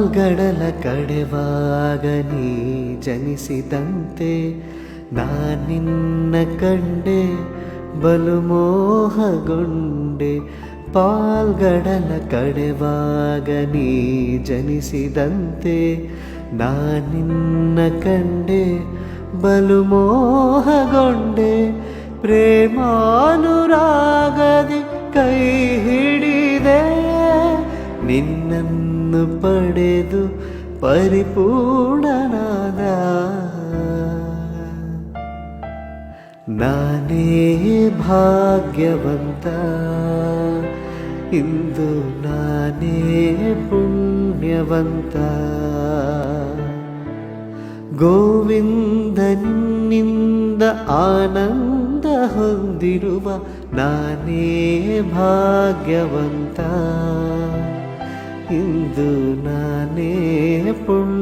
ಪಾಲ್ಗಡಲ ಕಡೆವಾಗ ನೀ ಜನಿಸಿದಂತೆ ನಾನಿನ್ನ ಕಂಡೆ ಬಲು ಮೋಹಗೊಂಡೆ. ಪಾಲ್ಗಡಲ ಕಡೆವಾಗ ನೀ ಜನಿಸಿದಂತೆ ನಾನಿನ್ನ ಕಂಡೆ ಬಲು ಮೋಹಗೊಂಡೆ. ಪ್ರೇಮಾನುರಾಗದಿ ಕೈ ಹಿಡಿದೆ ನಿನ್ನನ್ನು ಪಡೆದು ಪರಿಪೂರ್ಣನಾದ. ನಾನೇ ಭಾಗ್ಯವಂತ, ಇಂದು ನಾನೇ ಪುಣ್ಯವಂತ. ಗೋವಿಂದನಿಂದ ಆನಂದ ಹೊಂದಿರುವ ನಾನೇ ಭಾಗ್ಯವಂತ, ಇಂದು ನಾನೇ ಪುಣ್ಯ